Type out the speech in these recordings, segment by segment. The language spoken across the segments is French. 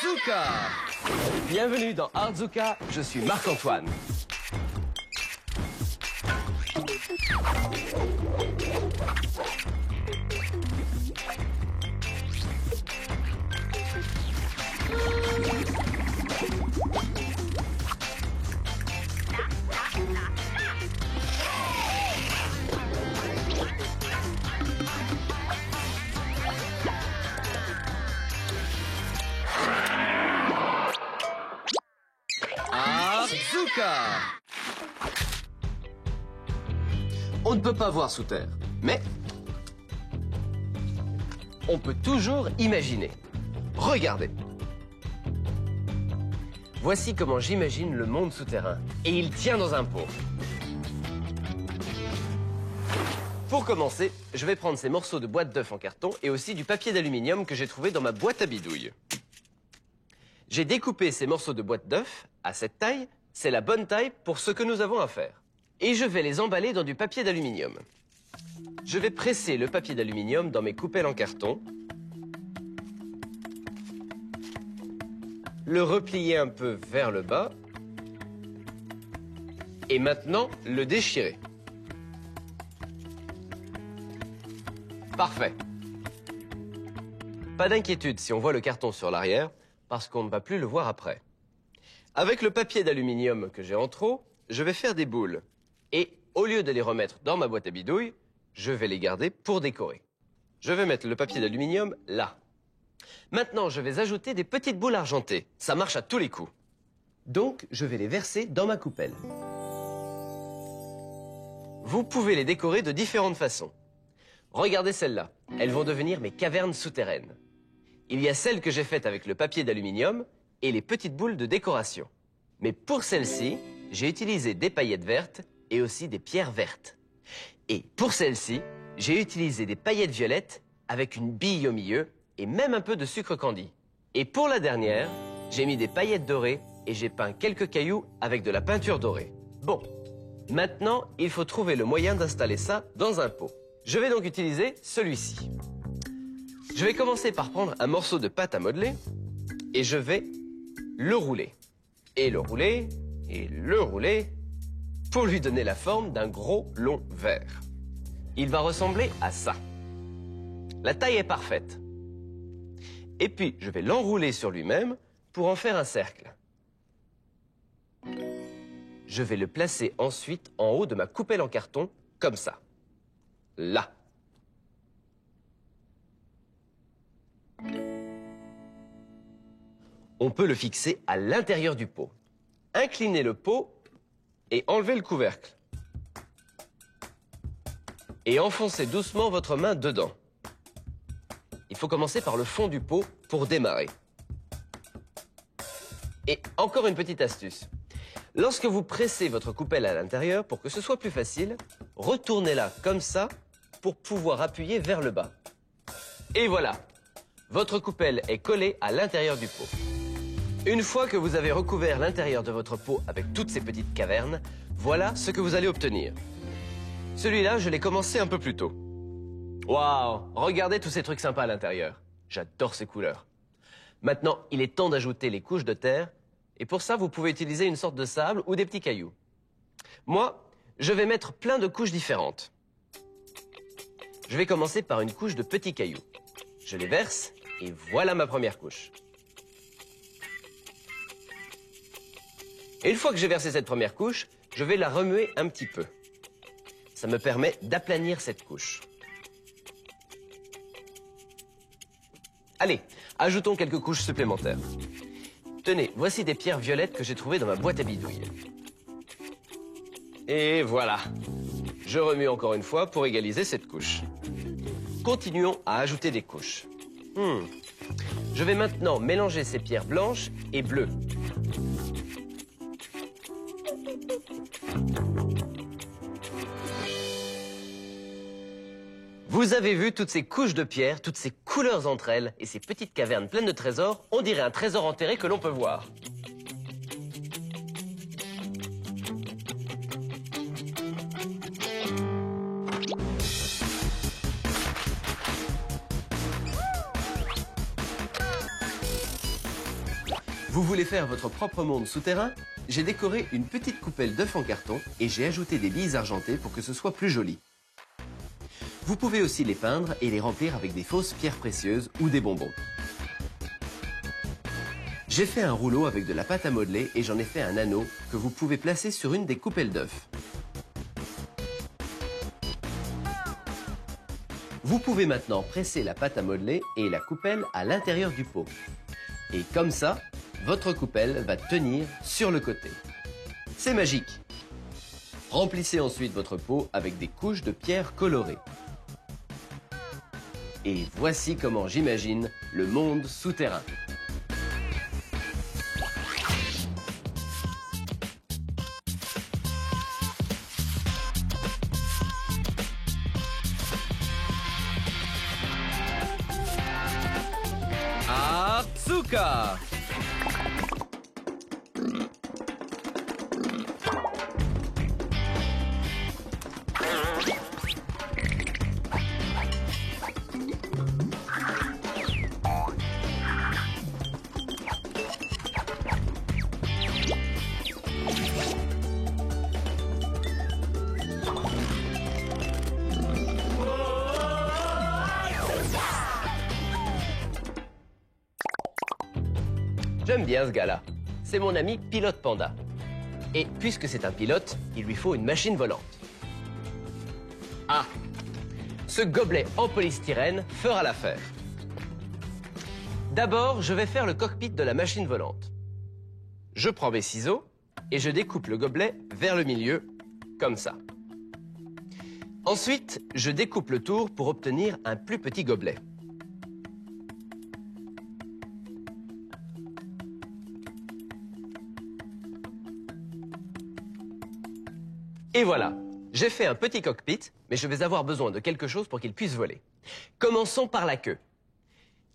Artzuka! Bienvenue dans Artzuka, je suis Marc-Antoine. Artzuka! On ne peut pas voir sous terre, mais on peut toujours imaginer. Regardez. Voici comment j'imagine le monde souterrain. Et il tient dans un pot. Pour commencer, je vais prendre ces morceaux de boîte d'œufs en carton et aussi du papier d'aluminium que j'ai trouvé dans ma boîte à bidouilles. J'ai découpé ces morceaux de boîte d'œufs à cette taille. C'est la bonne taille pour ce que nous avons à faire. Et je vais les emballer dans du papier d'aluminium. Je vais presser le papier d'aluminium dans mes coupelles en carton. Le replier un peu vers le bas. Et maintenant, le déchirer. Parfait. Pas d'inquiétude si on voit le carton sur l'arrière, parce qu'on ne va plus le voir après. Avec le papier d'aluminium que j'ai en trop, je vais faire des boules. Et au lieu de les remettre dans ma boîte à bidouilles, je vais les garder pour décorer. Je vais mettre le papier d'aluminium là. Maintenant, je vais ajouter des petites boules argentées. Ça marche à tous les coups. Donc, je vais les verser dans ma coupelle. Vous pouvez les décorer de différentes façons. Regardez celles-là. Elles vont devenir mes cavernes souterraines. Il y a celles que j'ai faites avec le papier d'aluminium et les petites boules de décoration. Mais pour celle-ci, j'ai utilisé des paillettes vertes et aussi des pierres vertes. Et pour celle-ci, j'ai utilisé des paillettes violettes avec une bille au milieu et même un peu de sucre candi. Et pour la dernière, j'ai mis des paillettes dorées et j'ai peint quelques cailloux avec de la peinture dorée. Bon, maintenant, il faut trouver le moyen d'installer ça dans un pot. Je vais donc utiliser celui-ci. Je vais commencer par prendre un morceau de pâte à modeler et je vais le rouler. Et le rouler, et le rouler, pour lui donner la forme d'un gros long verre. Il va ressembler à ça. La taille est parfaite. Et puis, je vais l'enrouler sur lui-même pour en faire un cercle. Je vais le placer ensuite en haut de ma coupelle en carton, comme ça. Là. On peut le fixer à l'intérieur du pot. Inclinez le pot et enlevez le couvercle. Et enfoncez doucement votre main dedans. Il faut commencer par le fond du pot pour démarrer. Et encore une petite astuce. Lorsque vous pressez votre coupelle à l'intérieur, pour que ce soit plus facile, retournez-la comme ça pour pouvoir appuyer vers le bas. Et voilà, votre coupelle est collée à l'intérieur du pot. Une fois que vous avez recouvert l'intérieur de votre pot avec toutes ces petites cavernes, voilà ce que vous allez obtenir. Celui-là, je l'ai commencé un peu plus tôt. Waouh, regardez tous ces trucs sympas à l'intérieur. J'adore ces couleurs. Maintenant, il est temps d'ajouter les couches de terre. Et pour ça, vous pouvez utiliser une sorte de sable ou des petits cailloux. Moi, je vais mettre plein de couches différentes. Je vais commencer par une couche de petits cailloux. Je les verse et voilà ma première couche. Et une fois que j'ai versé cette première couche, je vais la remuer un petit peu. Ça me permet d'aplanir cette couche. Allez, ajoutons quelques couches supplémentaires. Tenez, voici des pierres violettes que j'ai trouvées dans ma boîte à bidouilles. Et voilà. Je remue encore une fois pour égaliser cette couche. Continuons à ajouter des couches. Je vais maintenant mélanger ces pierres blanches et bleues. Vous avez vu toutes ces couches de pierre, toutes ces couleurs entre elles et ces petites cavernes pleines de trésors, on dirait un trésor enterré que l'on peut voir. Vous voulez faire votre propre monde souterrain? J'ai décoré une petite coupelle d'œufs en carton et j'ai ajouté des billes argentées pour que ce soit plus joli. Vous pouvez aussi les peindre et les remplir avec des fausses pierres précieuses ou des bonbons. J'ai fait un rouleau avec de la pâte à modeler et j'en ai fait un anneau que vous pouvez placer sur une des coupelles d'œufs. Vous pouvez maintenant presser la pâte à modeler et la coupelle à l'intérieur du pot. Et comme ça, votre coupelle va tenir sur le côté. C'est magique! Remplissez ensuite votre pot avec des couches de pierres colorées. Et voici comment j'imagine le monde souterrain. Atsuka! J'aime bien ce gars-là. C'est mon ami Pilote Panda. Et puisque c'est un pilote, il lui faut une machine volante. Ah! Ce gobelet en polystyrène fera l'affaire. D'abord, je vais faire le cockpit de la machine volante. Je prends mes ciseaux et je découpe le gobelet vers le milieu, comme ça. Ensuite, je découpe le tour pour obtenir un plus petit gobelet. Et voilà, j'ai fait un petit cockpit, mais je vais avoir besoin de quelque chose pour qu'il puisse voler. Commençons par la queue.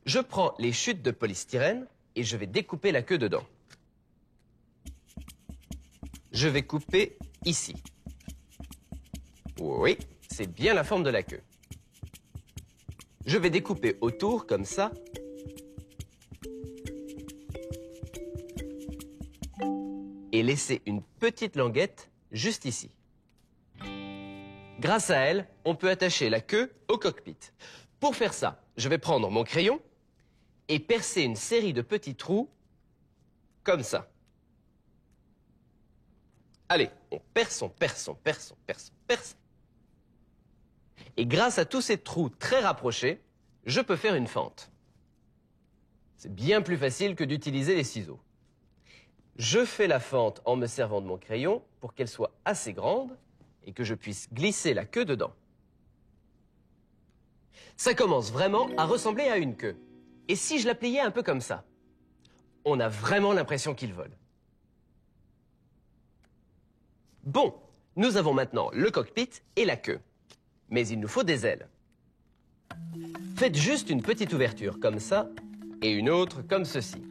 Je prends les chutes de polystyrène et je vais découper la queue dedans. Je vais couper ici. Oui, c'est bien la forme de la queue. Je vais découper autour comme ça. Et laisser une petite languette juste ici. Grâce à elle, on peut attacher la queue au cockpit. Pour faire ça, je vais prendre mon crayon et percer une série de petits trous comme ça. Allez, on perce, on perce, on perce, on perce, on perce. Et grâce à tous ces trous très rapprochés, je peux faire une fente. C'est bien plus facile que d'utiliser les ciseaux. Je fais la fente en me servant de mon crayon pour qu'elle soit assez grande et que je puisse glisser la queue dedans. Ça commence vraiment à ressembler à une queue. Et si je la pliais un peu comme ça, on a vraiment l'impression qu'il vole. Bon, nous avons maintenant le cockpit et la queue. Mais il nous faut des ailes. Faites juste une petite ouverture comme ça et une autre comme ceci.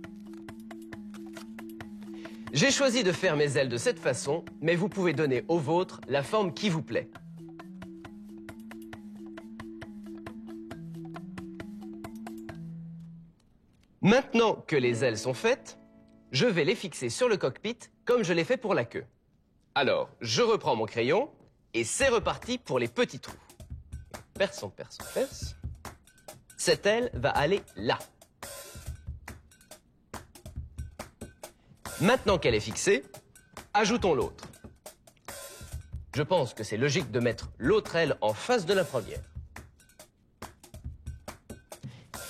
J'ai choisi de faire mes ailes de cette façon, mais vous pouvez donner aux vôtres la forme qui vous plaît. Maintenant que les ailes sont faites, je vais les fixer sur le cockpit comme je l'ai fait pour la queue. Alors, je reprends mon crayon et c'est reparti pour les petits trous. Perce, on perce, on perce. Cette aile va aller là. Maintenant qu'elle est fixée, ajoutons l'autre. Je pense que c'est logique de mettre l'autre aile en face de la première.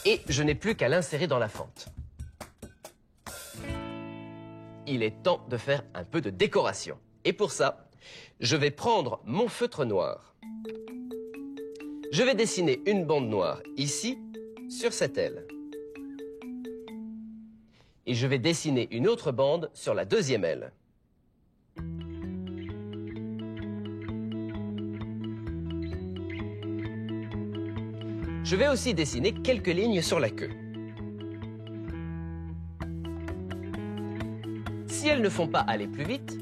Et je n'ai plus qu'à l'insérer dans la fente. Il est temps de faire un peu de décoration. Et pour ça, je vais prendre mon feutre noir. Je vais dessiner une bande noire ici, sur cette aile. Et je vais dessiner une autre bande sur la deuxième aile. Je vais aussi dessiner quelques lignes sur la queue. Si elles ne font pas aller plus vite,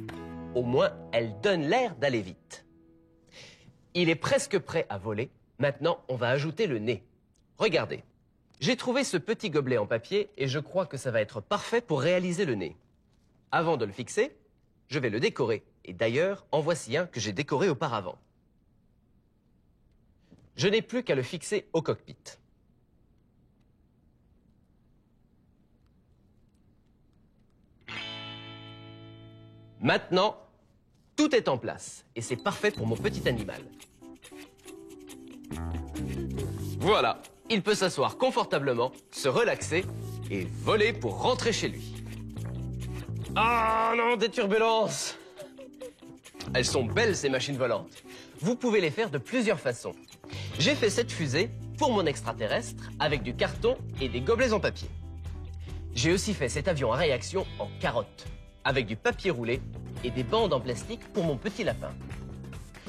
au moins elles donnent l'air d'aller vite. Il est presque prêt à voler. Maintenant, on va ajouter le nez. Regardez. J'ai trouvé ce petit gobelet en papier et je crois que ça va être parfait pour réaliser le nez. Avant de le fixer, je vais le décorer. Et d'ailleurs, en voici un que j'ai décoré auparavant. Je n'ai plus qu'à le fixer au cockpit. Maintenant, tout est en place et c'est parfait pour mon petit animal. Voilà, il peut s'asseoir confortablement, se relaxer et voler pour rentrer chez lui. Ah non, des turbulences! Elles sont belles ces machines volantes. Vous pouvez les faire de plusieurs façons. J'ai fait cette fusée pour mon extraterrestre avec du carton et des gobelets en papier. J'ai aussi fait cet avion à réaction en carotte, avec du papier roulé et des bandes en plastique pour mon petit lapin.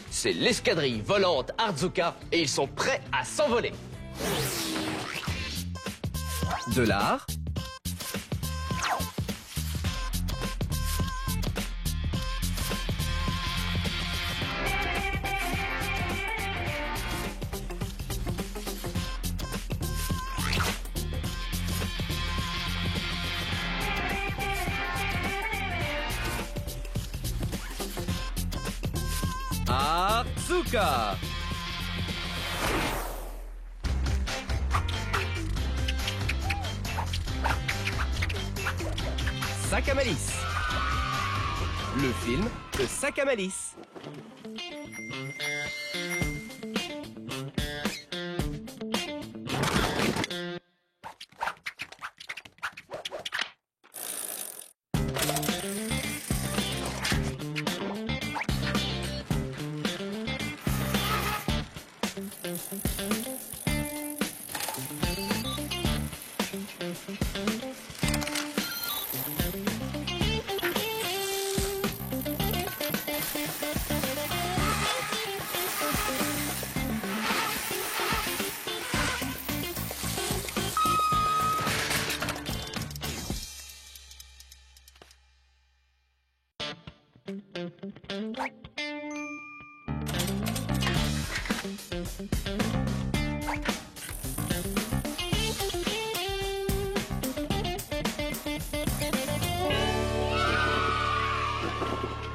C'est l'escadrille volante Artzuka et ils sont prêts à s'envoler. De l'art. Artzuka. Sac à malice. Le film de Sac à malice.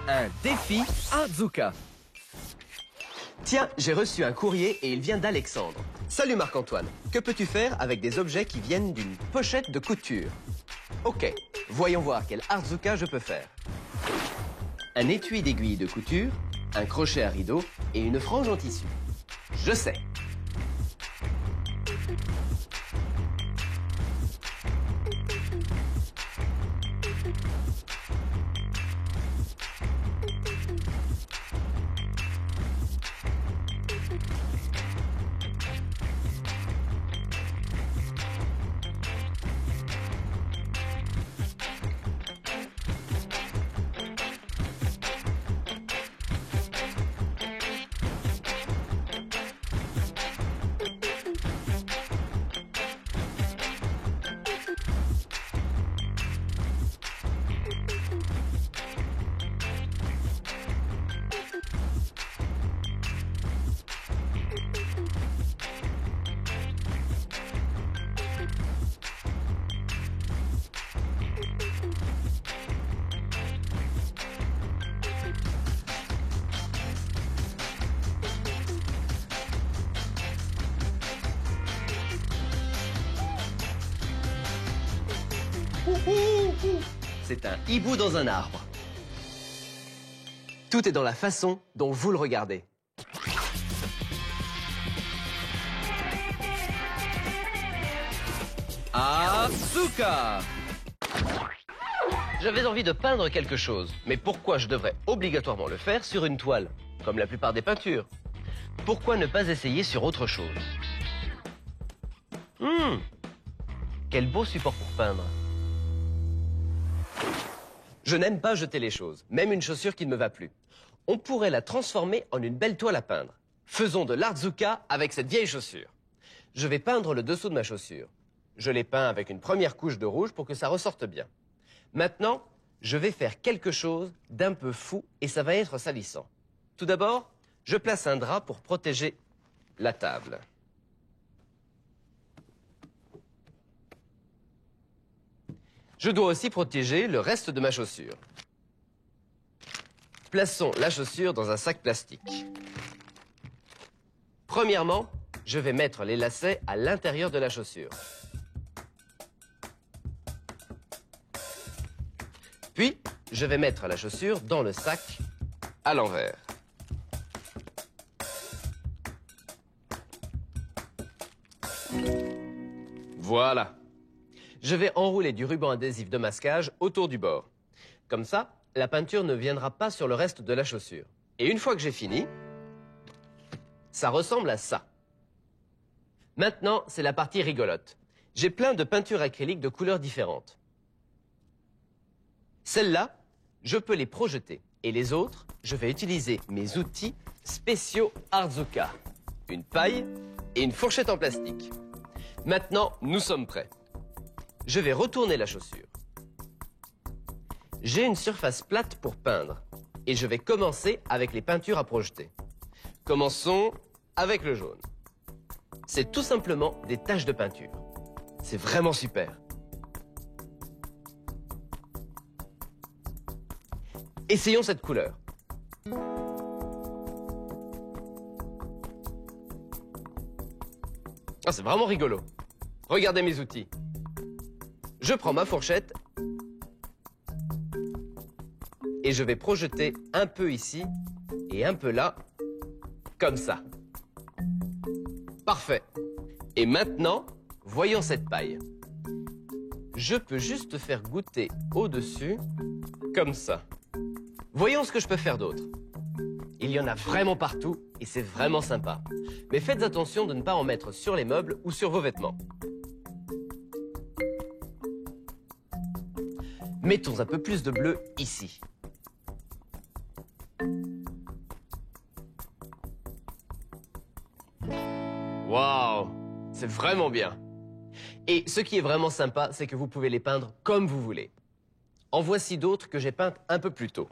Un défi Artzuka. Tiens, j'ai reçu un courrier et il vient d'Alexandre. Salut Marc-Antoine, que peux-tu faire avec des objets qui viennent d'une pochette de couture? Ok, voyons voir quel Artzuka je peux faire. Un étui d'aiguille de couture, un crochet à rideau et une frange en tissu. Je sais. C'est un hibou dans un arbre. Tout est dans la façon dont vous le regardez. Artzuka! J'avais envie de peindre quelque chose, mais pourquoi je devrais obligatoirement le faire sur une toile, comme la plupart des peintures? Pourquoi ne pas essayer sur autre chose? Quel beau support pour peindre. Je n'aime pas jeter les choses, même une chaussure qui ne me va plus. On pourrait la transformer en une belle toile à peindre. Faisons de l'Artzuka avec cette vieille chaussure. Je vais peindre le dessous de ma chaussure. Je l'ai peint avec une première couche de rouge pour que ça ressorte bien. Maintenant, je vais faire quelque chose d'un peu fou et ça va être salissant. Tout d'abord, je place un drap pour protéger la table. Je dois aussi protéger le reste de ma chaussure. Plaçons la chaussure dans un sac plastique. Premièrement, je vais mettre les lacets à l'intérieur de la chaussure. Puis, je vais mettre la chaussure dans le sac à l'envers. Voilà. Je vais enrouler du ruban adhésif de masquage autour du bord. Comme ça, la peinture ne viendra pas sur le reste de la chaussure. Et une fois que j'ai fini, ça ressemble à ça. Maintenant, c'est la partie rigolote. J'ai plein de peintures acryliques de couleurs différentes. Celles-là, je peux les projeter. Et les autres, je vais utiliser mes outils spéciaux Artzuka. Une paille et une fourchette en plastique. Maintenant, nous sommes prêts. Je vais retourner la chaussure. J'ai une surface plate pour peindre. Et je vais commencer avec les peintures à projeter. Commençons avec le jaune. C'est tout simplement des taches de peinture. C'est vraiment super. Essayons cette couleur. Ah, c'est vraiment rigolo. Regardez mes outils. Je prends ma fourchette et je vais projeter un peu ici et un peu là, comme ça. Parfait. Et maintenant, voyons cette paille. Je peux juste faire goûter au-dessus, comme ça. Voyons ce que je peux faire d'autre. Il y en a vraiment partout et c'est vraiment sympa. Mais faites attention de ne pas en mettre sur les meubles ou sur vos vêtements. Mettons un peu plus de bleu ici. Waouh, c'est vraiment bien. Et ce qui est vraiment sympa, c'est que vous pouvez les peindre comme vous voulez. En voici d'autres que j'ai peintes un peu plus tôt.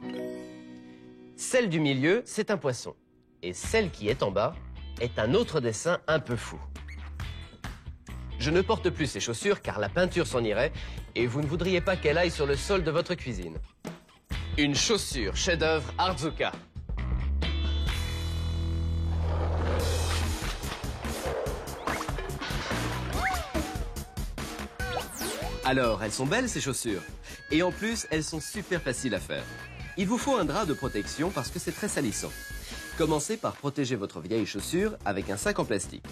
Celle du milieu, c'est un poisson. Et celle qui est en bas est un autre dessin un peu fou. Je ne porte plus ces chaussures car la peinture s'en irait et vous ne voudriez pas qu'elle aille sur le sol de votre cuisine. Une chaussure chef-d'œuvre Artzuka. Alors, elles sont belles ces chaussures. Et en plus, elles sont super faciles à faire. Il vous faut un drap de protection parce que c'est très salissant. Commencez par protéger votre vieille chaussure avec un sac en plastique.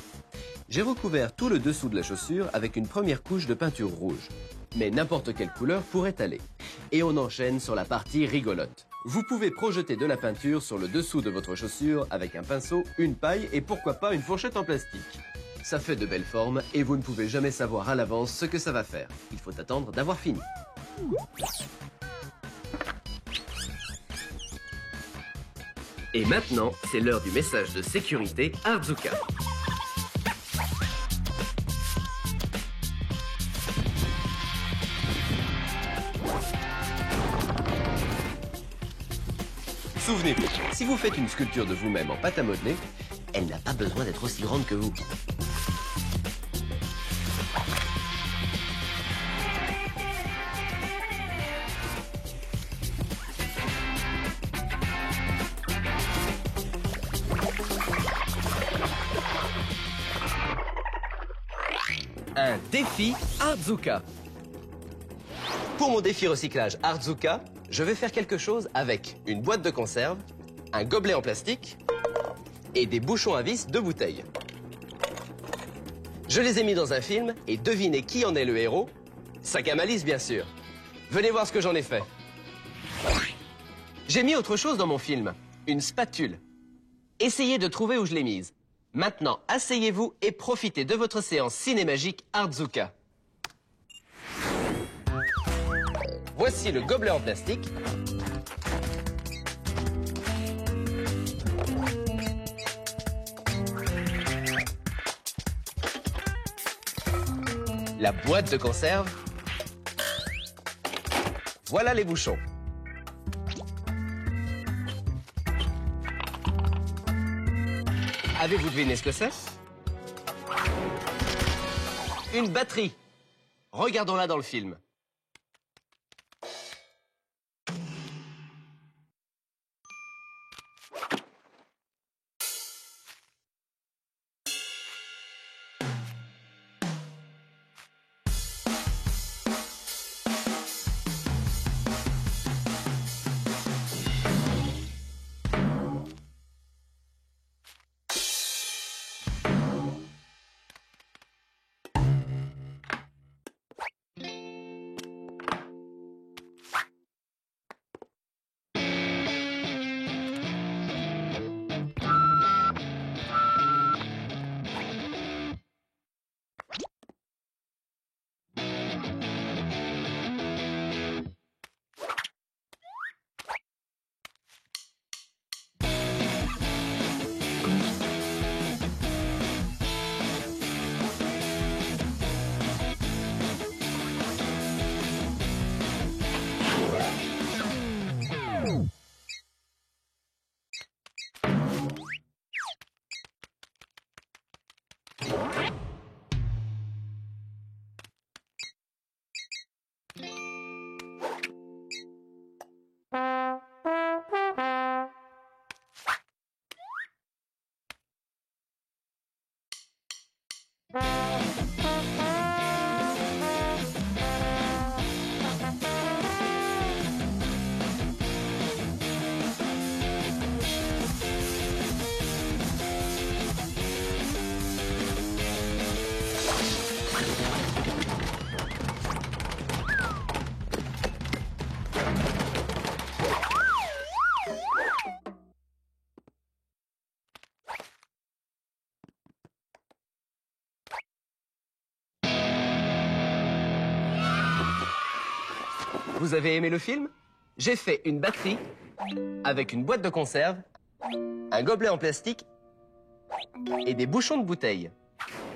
J'ai recouvert tout le dessous de la chaussure avec une première couche de peinture rouge. Mais n'importe quelle couleur pourrait aller. Et on enchaîne sur la partie rigolote. Vous pouvez projeter de la peinture sur le dessous de votre chaussure avec un pinceau, une paille et pourquoi pas une fourchette en plastique. Ça fait de belles formes et vous ne pouvez jamais savoir à l'avance ce que ça va faire. Il faut attendre d'avoir fini. Et maintenant, c'est l'heure du message de sécurité Artzuka. Souvenez-vous, si vous faites une sculpture de vous-même en pâte à modeler, elle n'a pas besoin d'être aussi grande que vous. Un défi Artzuka. Pour mon défi recyclage Artzuka, je vais faire quelque chose avec une boîte de conserve, un gobelet en plastique et des bouchons à vis de bouteilles. Je les ai mis dans un film et devinez qui en est le héros? Sac à malice, bien sûr. Venez voir ce que j'en ai fait. J'ai mis autre chose dans mon film, une spatule. Essayez de trouver où je l'ai mise. Maintenant, asseyez-vous et profitez de votre séance cinémagique Artzuka. Voici le gobelet en plastique. La boîte de conserve. Voilà les bouchons. Avez-vous deviné ce que c'est? Une batterie. Regardons-la dans le film. Vous avez aimé le film? J'ai fait une batterie avec une boîte de conserve, un gobelet en plastique et des bouchons de bouteilles.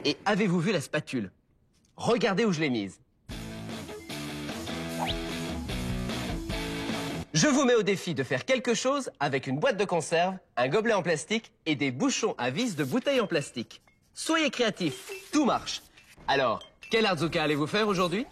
Et avez-vous vu la spatule? Regardez où je l'ai mise. Je vous mets au défi de faire quelque chose avec une boîte de conserve, un gobelet en plastique et des bouchons à vis de bouteilles en plastique. Soyez créatifs, tout marche. Alors, quel Artzuka allez-vous faire aujourd'hui?